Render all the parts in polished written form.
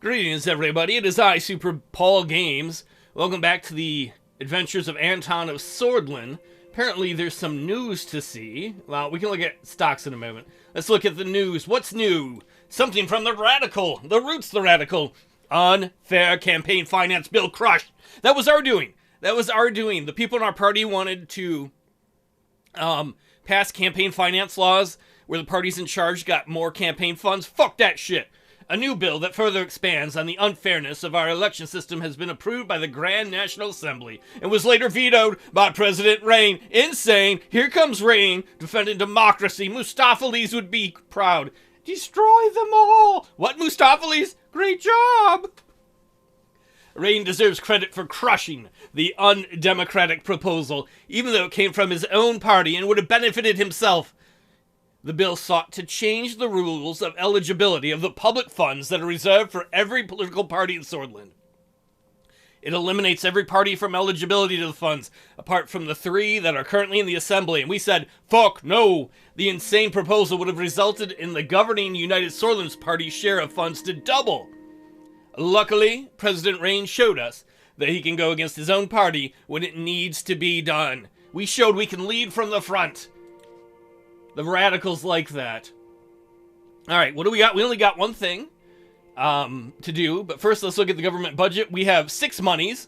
Greetings, everybody. It is I, SuperPaulGames. Welcome back to the adventures of Anton of Sordland. Apparently, there's some news to see. Well, we can look at stocks in a moment. Let's look at the news. What's new? Something from the radical. The roots the radical. Unfair campaign finance bill crushed. That was our doing. The people in our party wanted to pass campaign finance laws where the parties in charge got more campaign funds. Fuck that shit. A new bill that further expands on the unfairness of our election system has been approved by the Grand National Assembly and was later vetoed by President Rayne. Insane. Here comes Rayne defending democracy. Mustaphalis would be proud. Destroy them all. What, Mustaphalis? Great job. Rayne deserves credit for crushing the undemocratic proposal, even though it came from his own party and would have benefited himself. The bill sought to change the rules of eligibility of the public funds that are reserved for every political party in Sordland. It eliminates every party from eligibility to the funds, apart from the 3 that are currently in the Assembly, and we said, fuck no! The insane proposal would have resulted in the governing United Sordland's party's share of funds to double. Luckily, President Rayne showed us that he can go against his own party when it needs to be done. We showed we can lead from the front. The radicals like that. Alright, what do we got? We only got one thing to do, but first let's look at the government budget. We have 6 monies,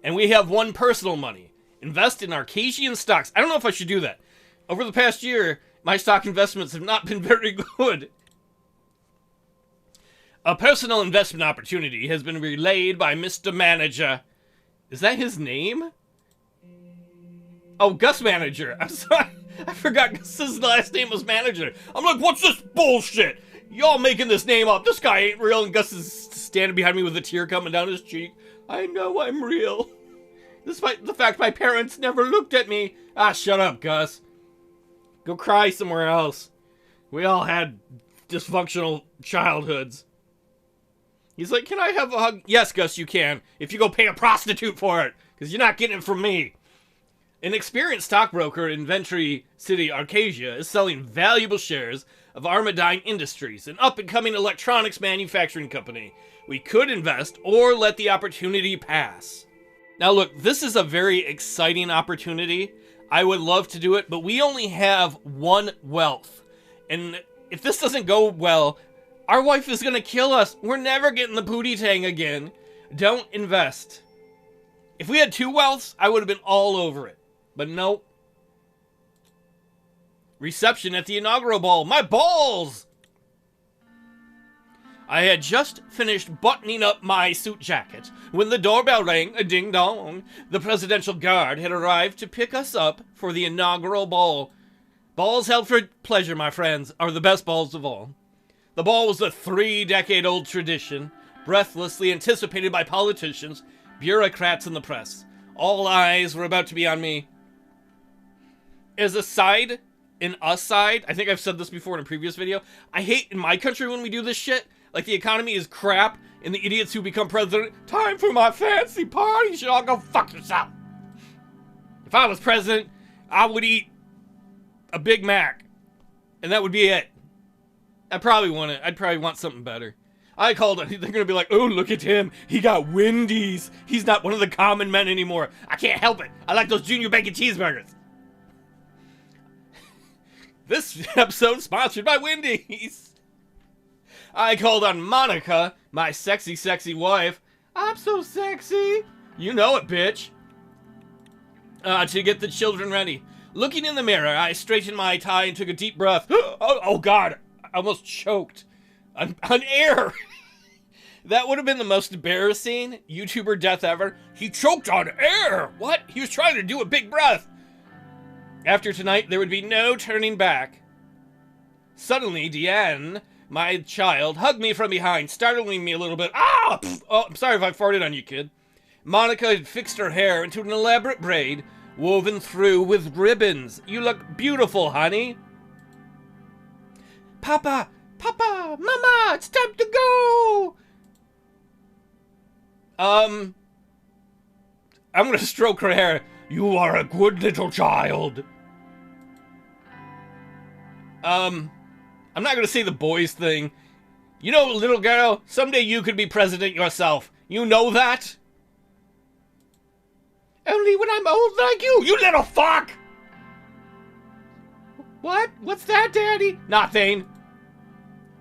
and we have 1 personal money. Invest in Arcasian stocks. I don't know if I should do that. Over the past year, my stock investments have not been very good. A personal investment opportunity has been relayed by Mr. Manager. Is that his name? Oh, Gus Manager. I'm sorry. I forgot Gus's last name was Manager. I'm like, what's this bullshit? Y'all making this name up. This guy ain't real. And Gus is standing behind me with a tear coming down his cheek. I know I'm real. Despite the fact my parents never looked at me. Ah, shut up, Gus. Go cry somewhere else. We all had dysfunctional childhoods. He's like, can I have a hug? Yes, Gus, you can. If you go pay a prostitute for it. Because you're not getting it from me. An experienced stockbroker in Ventry City, Arcasia, is selling valuable shares of Armadine Industries, an up-and-coming electronics manufacturing company. We could invest or let the opportunity pass. Now look, this is a very exciting opportunity. I would love to do it, but we only have 1 wealth. And if this doesn't go well, our wife is going to kill us. We're never getting the Pootie Tang again. Don't invest. If we had 2 wealths, I would have been all over it. But nope. Reception at the inaugural ball. My balls! I had just finished buttoning up my suit jacket when the doorbell rang, a ding-dong. The presidential guard had arrived to pick us up for the inaugural ball. Balls held for pleasure, my friends, are the best balls of all. The ball was a 3-decade-old tradition, breathlessly anticipated by politicians, bureaucrats, and the press. All eyes were about to be on me. As a side, an aside, I think I've said this before in a previous video, I hate in my country when we do this shit. Like, the economy is crap, and the idiots who become president, time for my fancy party, you should all go fuck yourself. If I was president, I would eat a Big Mac, and that would be it. I'd probably want something better. I called it, they're gonna be like, oh, look at him, he got Wendy's. He's not one of the common men anymore. I can't help it. I like those junior bacon cheeseburgers. This episode sponsored by Wendy's. I called on Monica, my sexy, sexy wife. I'm so sexy. You know it, bitch. To get the children ready. Looking in the mirror, I straightened my tie and took a deep breath. Oh God, I almost choked on air. That would have been the most embarrassing YouTuber death ever. He choked on air. What? He was trying to do a big breath. After tonight, there would be no turning back. Suddenly, Deanne, my child, hugged me from behind, startling me a little bit. Ah! Oh, I'm sorry if I farted on you, kid. Monica had fixed her hair into an elaborate braid, woven through with ribbons. You look beautiful, honey. Papa! Papa! Mama! It's time to go! I'm gonna stroke her hair. You are a good little child. I'm not gonna say the boys thing. You know, little girl, someday you could be president yourself. You know that? Only when I'm old like you, you little fuck! What? What's that, Daddy? Nothing.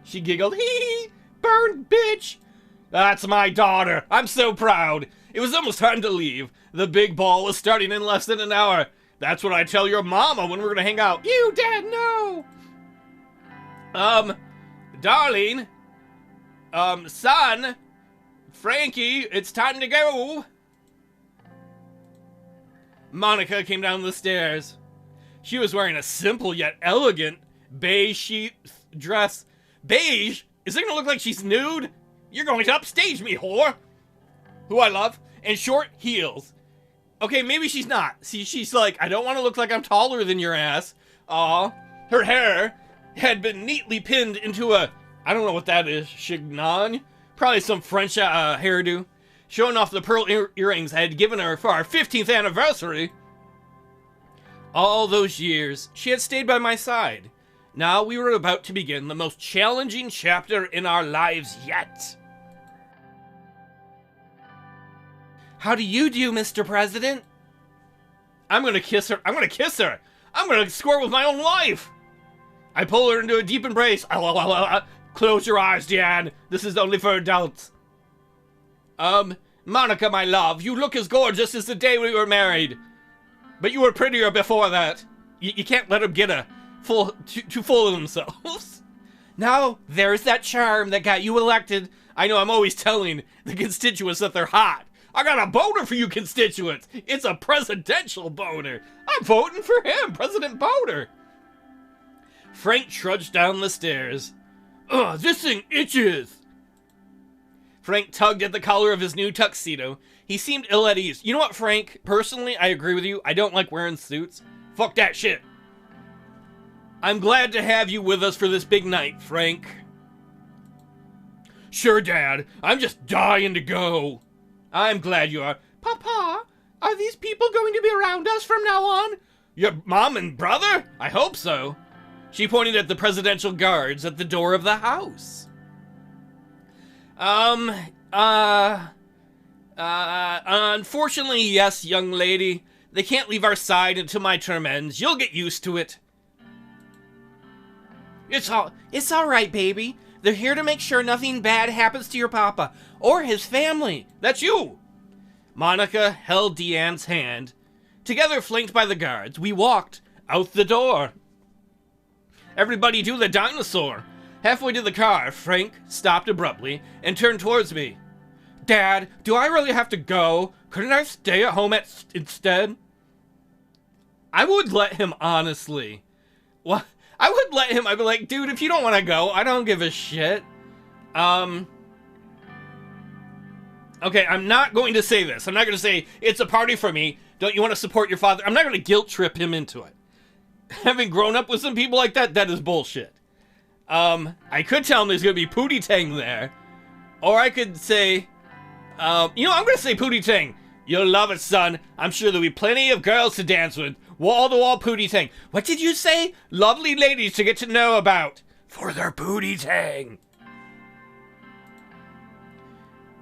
She giggled. Hee, burn, bitch. That's my daughter. I'm so proud. It was almost time to leave. The big ball was starting in less than an hour. That's what I tell your mama when we're gonna hang out. You, Dad, no. Darling. Son. Frankie, it's time to go. Monica came down the stairs. She was wearing a simple yet elegant beige sheath dress. Beige? Is it gonna look like she's nude? You're going to upstage me, whore! Who I love. And short heels. Okay, maybe she's not. See, she's like, I don't want to look like I'm taller than your ass. Aw. Her hair had been neatly pinned into a, I don't know what that is, chignon? Probably some French hairdo. Showing off the pearl earrings I had given her for our 15th anniversary. All those years, she had stayed by my side. Now we were about to begin the most challenging chapter in our lives yet. How do you do, Mr. President? I'm gonna kiss her. I'm gonna kiss her. I'm gonna score with my own life. I pull her into a deep embrace. Close your eyes, Diane. This is only for adults. Monica, my love, you look as gorgeous as the day we were married. But you were prettier before that. You can't let them get too full of themselves. Now, there's that charm that got you elected. I know I'm always telling the constituents that they're hot. I got a boner for you constituents. It's a presidential boner. I'm voting for him, President Boner. Frank trudged down the stairs. Ugh, this thing itches. Frank tugged at the collar of his new tuxedo. He seemed ill at ease. You know what, Frank? Personally, I agree with you. I don't like wearing suits. Fuck that shit. I'm glad to have you with us for this big night, Frank. Sure, Dad. I'm just dying to go. I'm glad you are. Papa, are these people going to be around us from now on? Your mom and brother? I hope so. She pointed at the presidential guards at the door of the house. Unfortunately, yes, young lady. They can't leave our side until my term ends. You'll get used to it. It's all right, baby. They're here to make sure nothing bad happens to your papa or his family. That's you. Monica held Deanne's hand. Together, flanked by the guards, we walked out the door. Everybody do the dinosaur. Halfway to the car, Frank stopped abruptly and turned towards me. Dad, do I really have to go? Couldn't I stay at home instead? I would let him, honestly. What? I would let him. I'd be like, dude, if you don't want to go, I don't give a shit. Okay, I'm not going to say this. I'm not going to say, it's a party for me. Don't you want to support your father? I'm not going to guilt trip him into it. Having grown up with some people like that, that is bullshit. I could tell him there's going to be Pootie Tang there. Or I could say, I'm going to say Pootie Tang. You'll love it, son. I'm sure there'll be plenty of girls to dance with. Wall-to-wall Pootie Tang. What did you say? Lovely ladies to get to know about. For their Pootie Tang.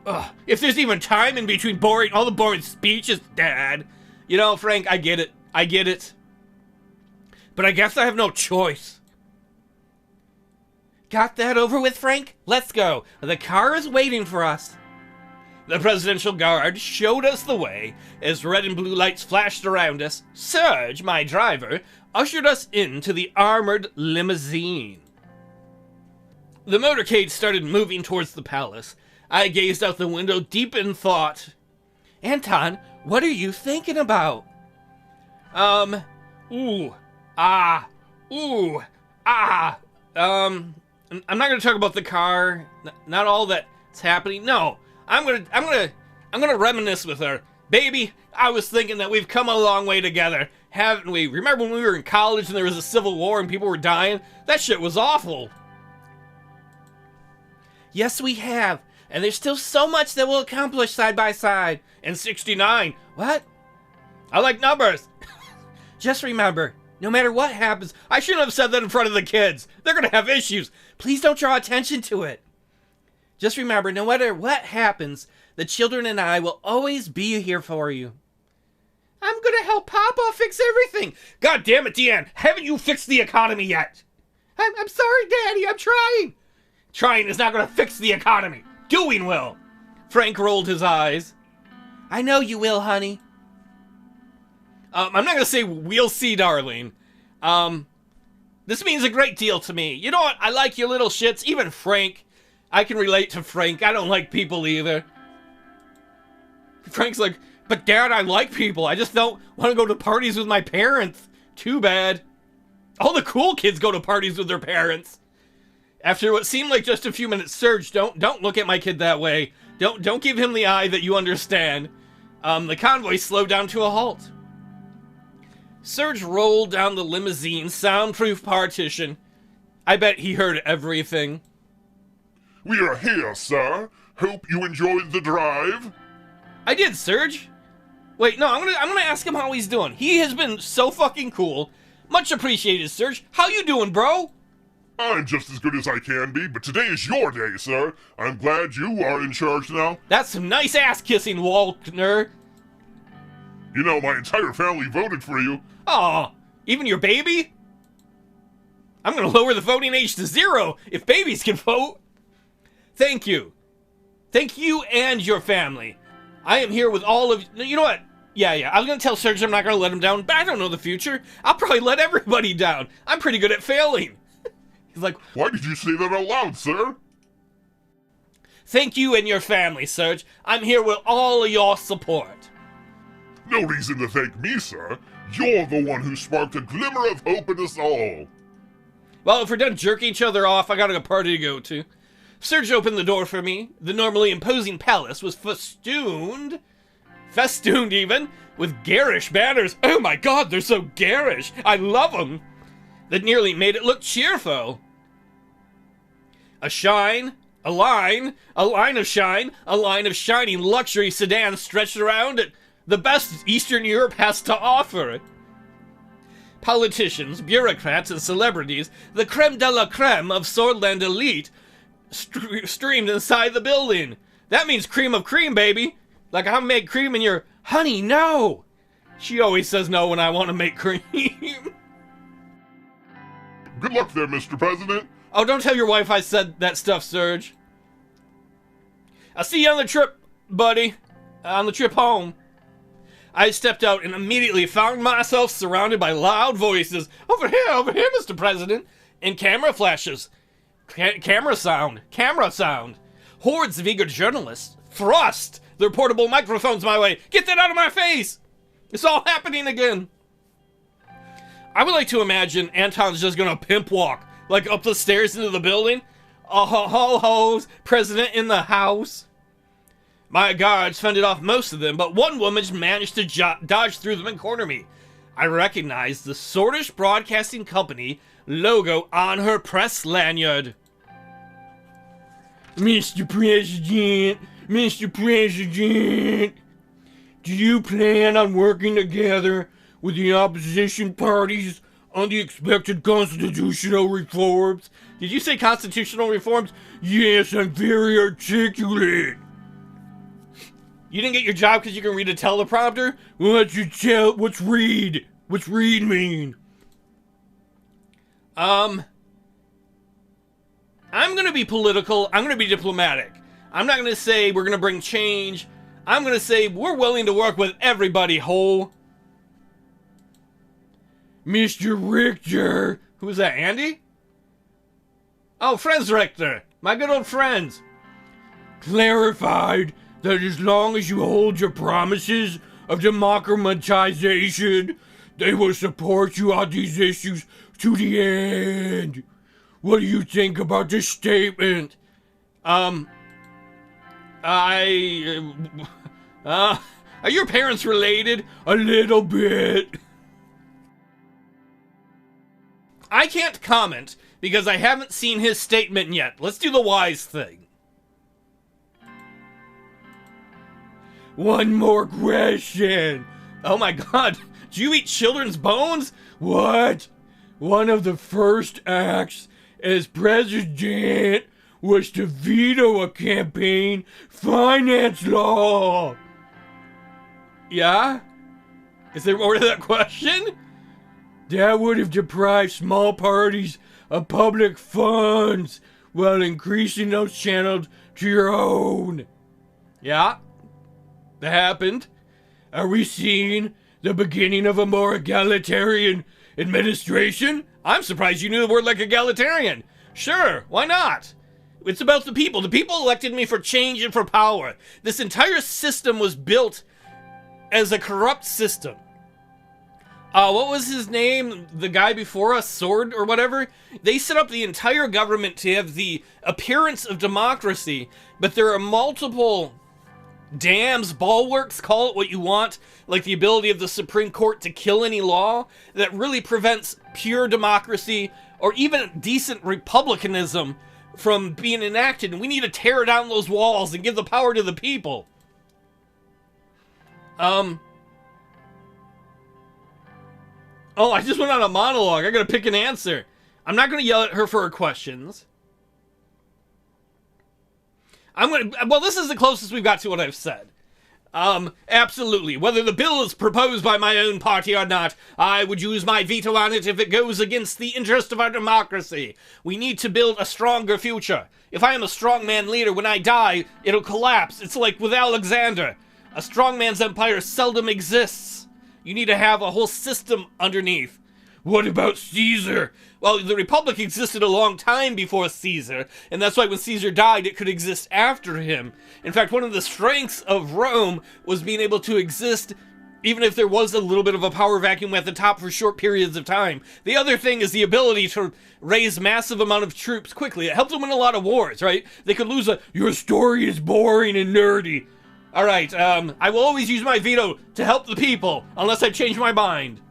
Ugh, if there's even time in between all the boring speeches, Dad. You know, Frank, I get it. I get it. But I guess I have no choice. Got that over with, Frank? Let's go. The car is waiting for us. The presidential guard showed us the way as red and blue lights flashed around us. Serge, my driver, ushered us into the armored limousine. The motorcade started moving towards the palace. I gazed out the window deep in thought. Anton, what are you thinking about? I'm not going to talk about the car, not all that's happening. No, I'm gonna reminisce with her. Baby, I was thinking that we've come a long way together, haven't we? Remember when we were in college and there was a civil war and people were dying? That shit was awful. Yes, we have. And there's still so much that we'll accomplish side by side. And 69. What? I like numbers. Just remember, no matter what happens, I shouldn't have said that in front of the kids. They're gonna have issues. Please don't draw attention to it. Just remember, no matter what happens, the children and I will always be here for you. I'm gonna help Papa fix everything. God damn it, Deanne. Haven't you fixed the economy yet? I'm sorry, Daddy. I'm trying. Trying is not gonna fix the economy. Doing will. Frank rolled his eyes. I know you will, honey. I'm not gonna say we'll see, darling. This means a great deal to me. You know what? I like you little shits. Even Frank. I can relate to Frank. I don't like people either. Frank's like, but Dad, I like people. I just don't want to go to parties with my parents. Too bad. All the cool kids go to parties with their parents. After what seemed like just a few minutes, Serge, don't look at my kid that way. Don't give him the eye that you understand. The convoy slowed down to a halt. Serge rolled down the limousine soundproof partition. I bet he heard everything. We are here, sir. Hope you enjoyed the drive. I did, Serge. Wait, no, I'm gonna ask him how he's doing. He has been so fucking cool. Much appreciated, Serge. How you doing, bro? I'm just as good as I can be, but today is your day, sir. I'm glad you are in charge now. That's some nice ass-kissing, Walkner. You know, my entire family voted for you. Aw, even your baby? I'm gonna lower the voting age to 0 if babies can vote. Thank you. Thank you and your family. I am here with all of you. You know what? Yeah. I was gonna tell Serge I'm not gonna let him down, but I don't know the future. I'll probably let everybody down. I'm pretty good at failing. He's like, why did you say that out loud, sir? Thank you and your family, Serge. I'm here with all of your support. No reason to thank me, sir. You're the one who sparked a glimmer of hope in us all. Well, if we're done jerking each other off, I got a party to go to. Serge opened the door for me. The normally imposing palace was festooned even, with garish banners. Oh my god, they're so garish. I love them. That nearly made it look cheerful. A line of shining luxury sedans stretched around it. The best Eastern Europe has to offer. Politicians, bureaucrats, and celebrities, the creme de la creme of Sordland elite, streamed inside the building. That means cream of cream, baby. Like I make cream in your... Honey, no! She always says no when I want to make cream. Good luck there, Mr. President. Oh, don't tell your wife I said that stuff, Serge. I'll see you on the trip, buddy. On the trip home. I stepped out and immediately found myself surrounded by loud voices. Over here, Mr. President. And camera flashes. Camera sound. Hordes of eager journalists thrust their portable microphones my way. Get that out of my face! It's all happening again. I would like to imagine Anton's just gonna pimp walk, like up the stairs into the building. Ho-hos, President in the house. My guards fended off most of them, but one woman managed to dodge through them and corner me. I recognized the Swordfish Broadcasting Company logo on her press lanyard. Mr. President, do you plan on working together with the opposition parties on the expected constitutional reforms? Did you say constitutional reforms? Yes, I'm very articulate. You didn't get your job because you can read a teleprompter? What's read? What's read mean? I'm gonna be political. I'm gonna be diplomatic. I'm not gonna say we're gonna bring change. I'm gonna say we're willing to work with everybody, ho. Mr. Richter. Who's that, Andy? Oh, Friends Richter. My good old friends. Clarified that as long as you hold your promises of democratization, they will support you on these issues to the end. What do you think about this statement? Are your parents related? A little bit. I can't comment because I haven't seen his statement yet. Let's do the wise thing. One more question. Oh my god. Do you eat children's bones? What? One of the first acts as president was to veto a campaign finance law. Yeah? Is there more to that question? That would have deprived small parties of public funds while increasing those channeled to your own. Yeah, that happened. Are we seeing the beginning of a more egalitarian administration? I'm surprised you knew the word like egalitarian. Sure, why not? It's about the people. The people elected me for change and for power. This entire system was built as a corrupt system. What was his name? The guy before us, Sword or whatever? They set up the entire government to have the appearance of democracy, but there are multiple dams, bulwarks, call it what you want, like the ability of the Supreme Court to kill any law, that really prevents pure democracy or even decent republicanism from being enacted. And we need to tear down those walls and give the power to the people. Oh, I just went on a monologue. I gotta pick an answer. I'm not gonna yell at her for her questions. Well, this is the closest we've got to what I've said. Absolutely. Whether the bill is proposed by my own party or not, I would use my veto on it if it goes against the interest of our democracy. We need to build a stronger future. If I am a strongman leader, when I die, it'll collapse. It's like with Alexander. A strongman's empire seldom exists. You need to have a whole system underneath. What about Caesar? Well, the Republic existed a long time before Caesar, and that's why when Caesar died, it could exist after him. In fact, one of the strengths of Rome was being able to exist even if there was a little bit of a power vacuum at the top for short periods of time. The other thing is the ability to raise massive amount of troops quickly. It helped them win a lot of wars, right? They could lose Your story is boring and nerdy. All right, I will always use my veto to help the people, unless I change my mind.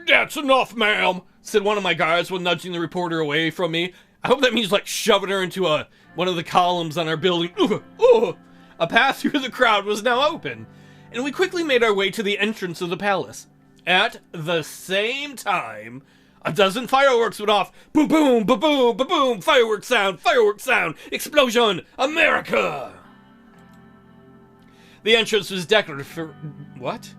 That's enough, ma'am, said one of my guards while nudging the reporter away from me. I hope that means, like, shoving her into one of the columns on our building. A path through the crowd was now open, and we quickly made our way to the entrance of the palace. At the same time, a dozen fireworks went off. Boom, boom, ba boom, ba boom. Fireworks sound, explosion, America. The entrance was decorated for... What?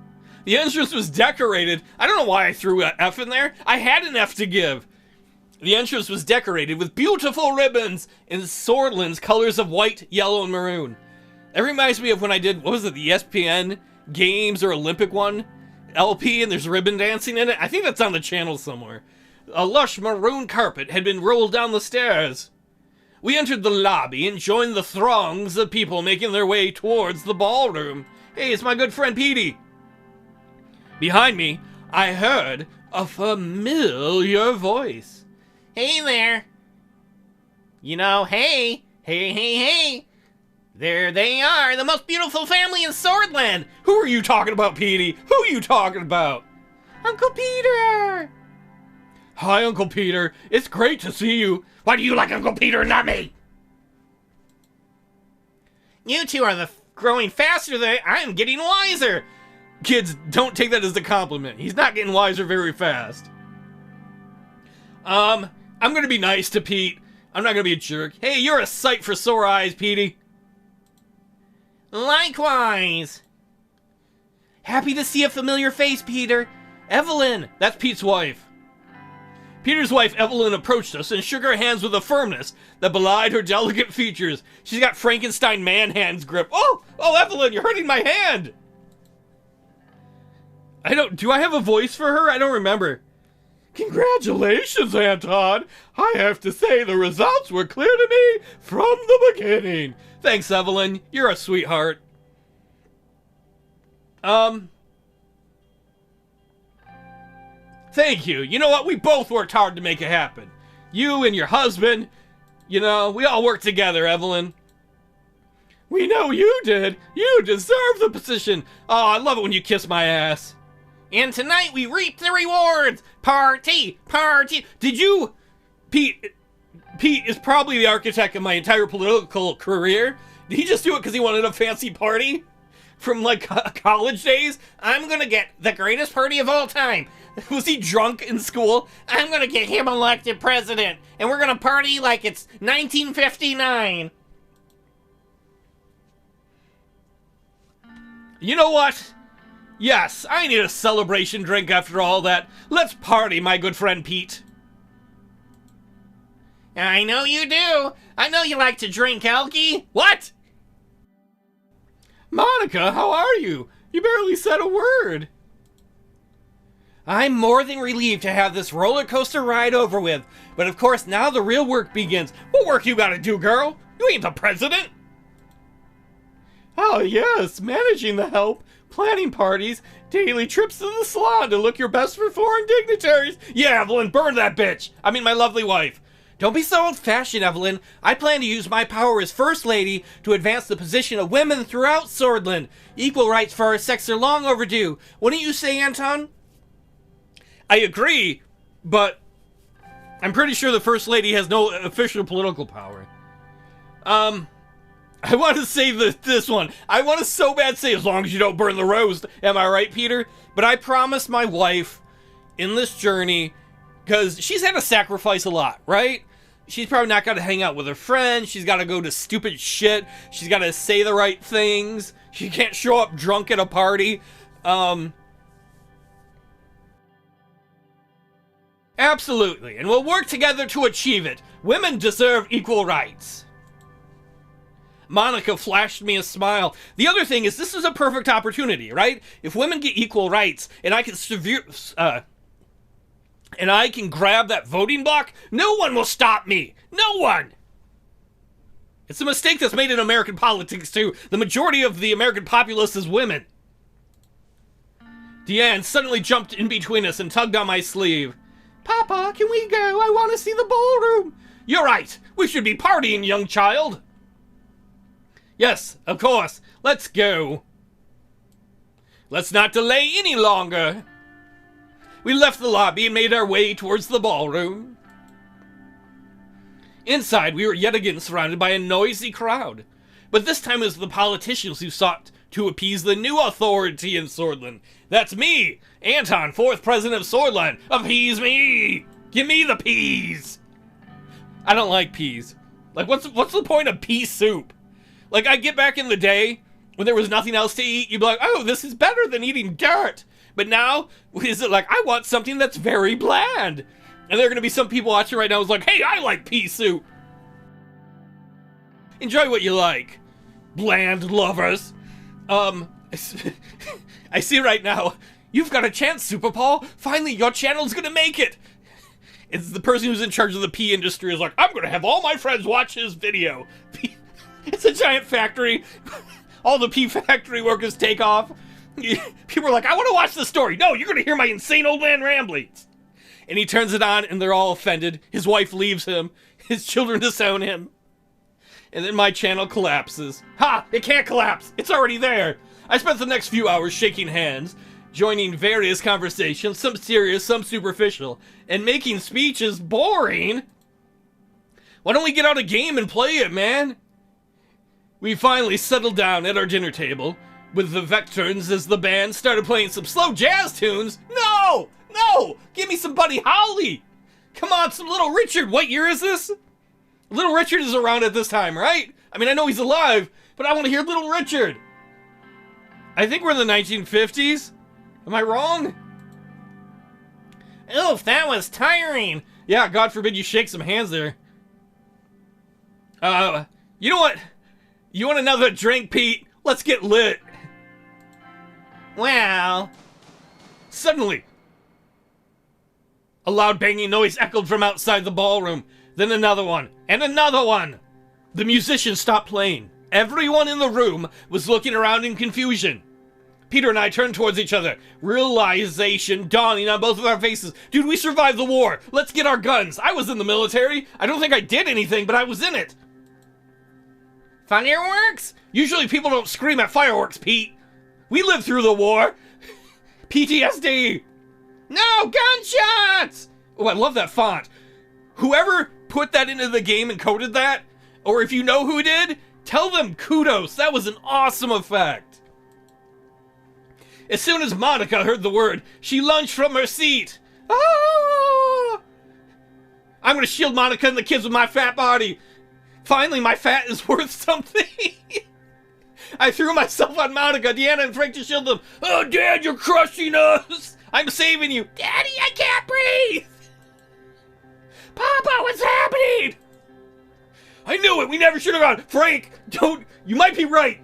The entrance was decorated. I don't know why I threw an F in there. I had an F to give. The entrance was decorated with beautiful ribbons in Sordland's colors of white, yellow, and maroon. That reminds me of when I did, what was it, the ESPN Games or Olympic one? LP, and there's ribbon dancing in it. I think that's on the channel somewhere. A lush maroon carpet had been rolled down the stairs. We entered the lobby and joined the throngs of people making their way towards the ballroom. Hey, it's my good friend Petey. Behind me, I heard a familiar voice. Hey there. You know, hey. There they are, the most beautiful family in Sordland. Who are you talking about, Petey? Who are you talking about? Uncle Peter. Hi, Uncle Peter. It's great to see you. Why do you like Uncle Peter and not me? You two are growing faster than I am getting wiser. Kids, don't take that as a compliment. He's not getting wiser very fast. I'm gonna be nice to Pete. I'm not gonna be a jerk. Hey, you're a sight for sore eyes, Petey. Likewise. Happy to see a familiar face, Peter. Evelyn, that's Pete's wife. Peter's wife, Evelyn, approached us and shook her hands with a firmness that belied her delicate features. She's got Frankenstein man-hands grip. Oh, Evelyn, you're hurting my hand. Do I have a voice for her? I don't remember. Congratulations, Anton. I have to say the results were clear to me from the beginning. Thanks, Evelyn. You're a sweetheart. Thank you. You know what? We both worked hard to make it happen. You and your husband. You know, we all worked together, Evelyn. We know you did. You deserve the position. Oh, I love it when you kiss my ass. And tonight we reap the rewards. Party. Did you... Pete is probably the architect of my entire political career. Did he just do it because he wanted a fancy party? From, like, college days? I'm gonna get the greatest party of all time. Was he drunk in school? I'm gonna get him elected president, and we're gonna party like it's 1959. You know what? Yes, I need a celebration drink after all that. Let's party, my good friend Pete. I know you do. I know you like to drink, Elkie. What? Monica, how are you? You barely said a word. I'm more than relieved to have this roller coaster ride over with. But of course, now the real work begins. What work you gotta do, girl? You ain't the president. Oh yes, managing the help, planning parties, daily trips to the salon to look your best for foreign dignitaries. Yeah, Evelyn, burn that bitch. I mean my lovely wife. Don't be so old-fashioned, Evelyn. I plan to use my power as First Lady to advance the position of women throughout Sordland. Equal rights for our sex are long overdue. Wouldn't you say, Anton? I agree, but I'm pretty sure the First Lady has no official political power. I want to say this one. I want to so bad say, as long as you don't burn the roast. Am I right, Peter? But I promised my wife in this journey, because she's had to sacrifice a lot, right? She's probably not got to hang out with her friends. She's got to go to stupid shit. She's got to say the right things. She can't show up drunk at a party. Absolutely. And we'll work together to achieve it. Women deserve equal rights. Monica flashed me a smile. The other thing is, this is a perfect opportunity, right? If women get equal rights, and I can grab that voting block, no one will stop me. No one. It's a mistake that's made in American politics, too. The majority of the American populace is women. Deanne suddenly jumped in between us and tugged on my sleeve. Papa, can we go? I want to see the ballroom. You're right. We should be partying, young child. Yes, of course. Let's go. Let's not delay any longer. We left the lobby and made our way towards the ballroom. Inside, we were yet again surrounded by a noisy crowd. But this time it was the politicians who sought to appease the new authority in Sordland. That's me, Anton, 4th President of Sordland. Appease me! Give me the peas! I don't like peas. Like, what's the point of pea soup? Like, I get back in the day when there was nothing else to eat, you'd be like, oh, this is better than eating dirt. But now, is it like, I want something that's very bland? And there are going to be some people watching right now who's like, hey, I like pea soup. Enjoy what you like, bland lovers. I see right now, you've got a chance, SuperPaul. Finally, your channel's going to make it. It's the person who's in charge of the pea industry is like, I'm going to have all my friends watch this video. It's a giant factory. All the pea factory workers take off. People are like, I want to watch the story. No, you're going to hear my insane old man ramblings. And he turns it on, and they're all offended. His wife leaves him. His children disown him. And then my channel collapses. Ha! It can't collapse. It's already there. I spent the next few hours shaking hands, joining various conversations, some serious, some superficial, and making speeches boring. Why don't we get out a game and play it, man? We finally settled down at our dinner table, with the Vectorns as the band started playing some slow jazz tunes. No! No! Give me some Buddy Holly! Come on, some Little Richard. What year is this? Little Richard is around at this time, right? I mean, I know he's alive, but I want to hear Little Richard. I think we're in the 1950s. Am I wrong? Oof, that was tiring. Yeah, God forbid you shake some hands there. You know what? You want another drink, Pete? Let's get lit. Well. Suddenly, a loud banging noise echoed from outside the ballroom. Then another one, and another one. The musicians stopped playing. Everyone in the room was looking around in confusion. Peter and I turned towards each other, realization dawning on both of our faces. Dude, we survived the war. Let's get our guns. I was in the military. I don't think I did anything, but I was in it. Fireworks? Usually people don't scream at fireworks, Pete. We lived through the war. PTSD. No, gunshots! Oh, I love that font. Whoever put that into the game and coded that, or if you know who did, tell them kudos. That was an awesome effect. As soon as Monica heard the word, she lunged from her seat. Ah! I'm gonna shield Monica and the kids with my fat body. Finally, my fat is worth something. I threw myself on Monica, Deanna, and Frank to shield them. Oh, Dad, you're crushing us. I'm saving you. Daddy, I can't breathe. Papa, what's happening? I knew it. We never should have gone. Frank, don't. You might be right,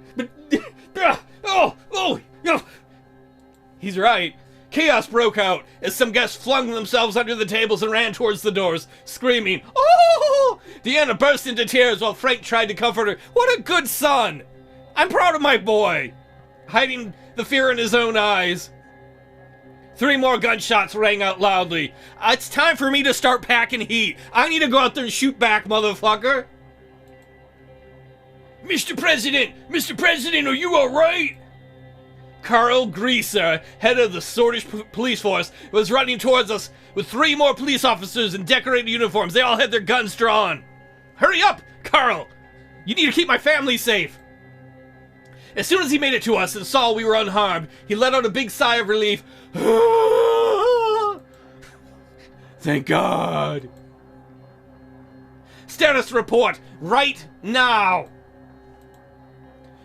but he's right. Chaos broke out as some guests flung themselves under the tables and ran towards the doors, screaming, "Oh!" Deanna burst into tears while Frank tried to comfort her. What a good son! I'm proud of my boy! Hiding the fear in his own eyes. 3 more gunshots rang out loudly. It's time for me to start packing heat. I need to go out there and shoot back, motherfucker. Mr. President, are you alright? Carl Greaser, head of the Swedish police force, was running towards us with 3 more police officers in decorated uniforms. They all had their guns drawn. Hurry up, Carl! You need to keep my family safe. As soon as he made it to us and saw we were unharmed, he let out a big sigh of relief. Thank God. Status report, right now.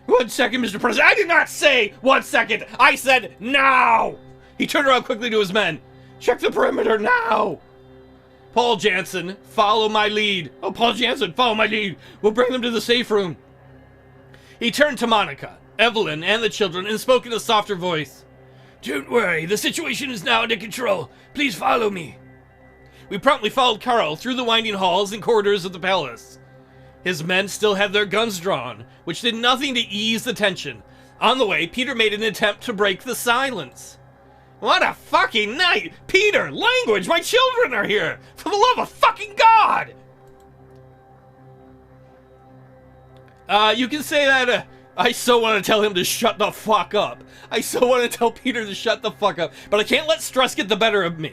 1 second, Mr. President. I did not say 1 second. I said now. He turned around quickly to his men. Check the perimeter now. Paul Jansen, follow my lead. Oh, Paul Jansen, follow my lead. We'll bring them to the safe room. He turned to Monica, Evelyn, and the children and spoke in a softer voice. Don't worry, the situation is now under control. Please follow me. We promptly followed Carl through the winding halls and corridors of the palace. His men still had their guns drawn, which did nothing to ease the tension. On the way, Peter made an attempt to break the silence. What a fucking night! Peter, language! My children are here! For the love of fucking God! You can say that, I so want to tell him to shut the fuck up. I so want to tell Peter to shut the fuck up, but I can't let stress get the better of me.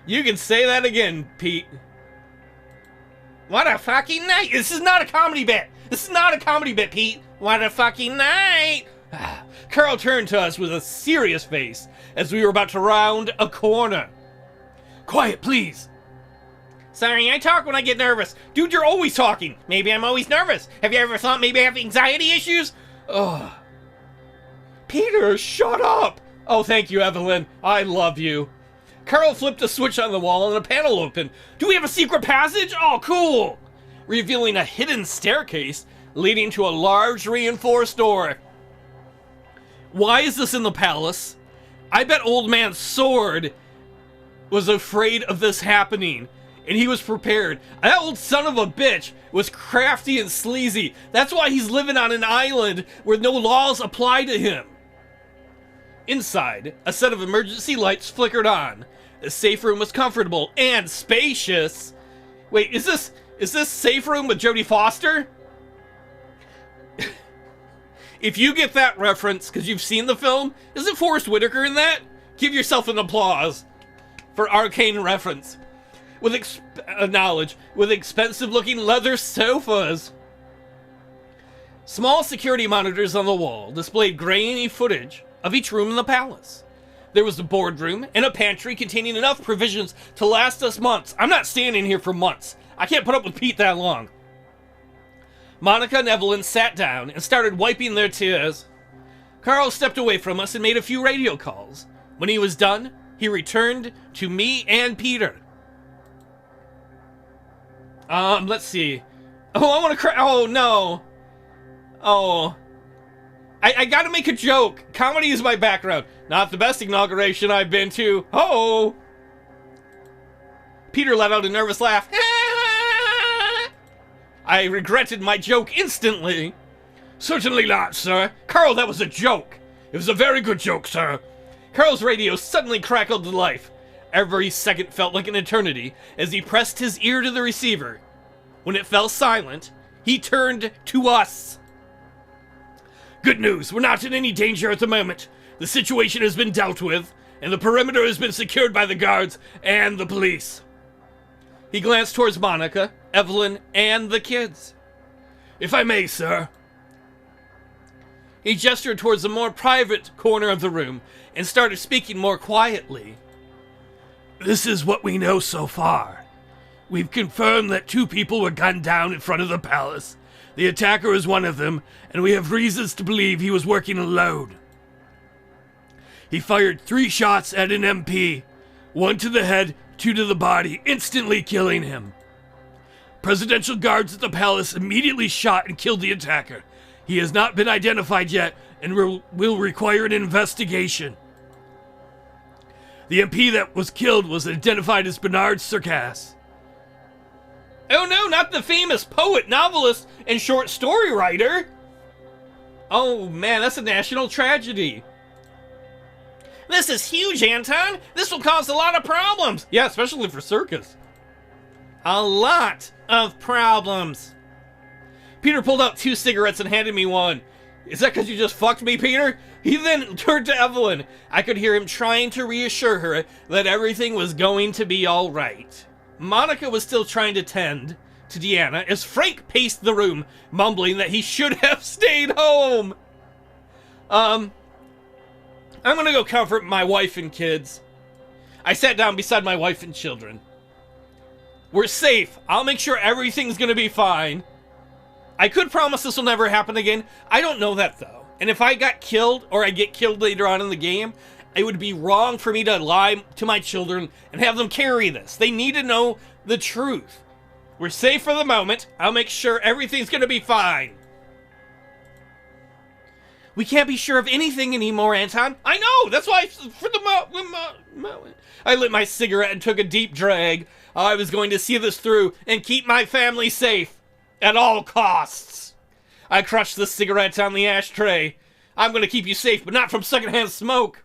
You can say that again, Pete. What a fucking night! This is not a comedy bit! This is not a comedy bit, Pete! What a fucking night! Carl turned to us with a serious face as we were about to round a corner. Quiet, please! Sorry, I talk when I get nervous. Dude, you're always talking. Maybe I'm always nervous. Have you ever thought maybe I have anxiety issues? Ugh. Peter, shut up! Oh, thank you, Evelyn. I love you. Carl flipped a switch on the wall and a panel opened. Do we have a secret passage? Oh, cool! Revealing a hidden staircase leading to a large reinforced door. Why is this in the palace? I bet Old Man Sword was afraid of this happening, and he was prepared. That old son of a bitch was crafty and sleazy. That's why he's living on an island where no laws apply to him. Inside, a set of emergency lights flickered on. The safe room was comfortable and spacious. Wait, is this safe room with Jodie Foster? If you get that reference, because you've seen the film, isn't Forrest Whitaker in that? Give yourself an applause for arcane reference. With knowledge, with expensive-looking leather sofas. Small security monitors on the wall displayed grainy footage of each room in the palace. There was a boardroom and a pantry containing enough provisions to last us months. I'm not standing here for months. I can't put up with Pete that long. Monica and Evelyn sat down and started wiping their tears. Carl stepped away from us and made a few radio calls. When he was done, he returned to me and Peter. Let's see. Oh, I want to cry. Oh, no. Oh. I gotta make a joke. Comedy is my background. Not the best inauguration I've been to. Oh. Peter let out a nervous laugh. I regretted my joke instantly. Certainly not, sir. Carl, that was a joke. It was a very good joke, sir. Carl's radio suddenly crackled to life. Every second felt like an eternity as he pressed his ear to the receiver. When it fell silent, he turned to us. Good news, we're not in any danger at the moment. The situation has been dealt with, and the perimeter has been secured by the guards and the police. He glanced towards Monica, Evelyn, and the kids. If I may, sir. He gestured towards a more private corner of the room and started speaking more quietly. This is what we know so far. We've confirmed that 2 people were gunned down in front of the palace. The attacker is one of them, and we have reasons to believe he was working alone. He fired 3 shots at an MP, 1 to the head, 2 to the body, instantly killing him. Presidential guards at the palace immediately shot and killed the attacker. He has not been identified yet and will require an investigation. The MP that was killed was identified as Bernard Circasse. Oh no, not the famous poet, novelist, and short story writer! Oh man, that's a national tragedy. This is huge, Anton! This will cause a lot of problems! Yeah, especially for Circus. A lot of problems. Peter pulled out 2 cigarettes and handed me one. Is that because you just fucked me, Peter? He then turned to Evelyn. I could hear him trying to reassure her that everything was going to be all right. Monica was still trying to tend to Deanna as Frank paced the room, mumbling that he should have stayed home. I'm gonna go comfort my wife and kids. I sat down beside my wife and children. We're safe. I'll make sure everything's gonna be fine. I could promise this will never happen again. I don't know that, though. And if I got killed, or I get killed later on in the game, it would be wrong for me to lie to my children and have them carry this. They need to know the truth. We're safe for the moment. I'll make sure everything's gonna be fine. We can't be sure of anything anymore, Anton. I know! That's why, for the I lit my cigarette and took a deep drag. I was going to see this through and keep my family safe. At all costs. I crushed the cigarettes on the ashtray. I'm going to keep you safe, but not from secondhand smoke.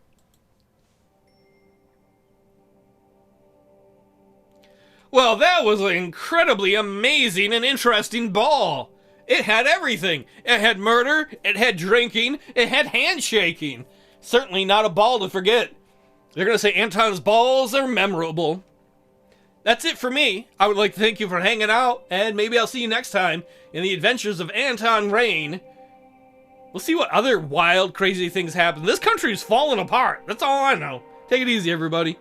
Well, that was an incredibly amazing and interesting ball. It had everything. It had murder, it had drinking, it had handshaking. Certainly not a ball to forget. They're going to say Anton's balls are memorable. That's it for me. I would like to thank you for hanging out, and maybe I'll see you next time in the adventures of Anton Rayne. We'll see what other wild, crazy things happen. This country is falling apart. That's all I know. Take it easy, everybody.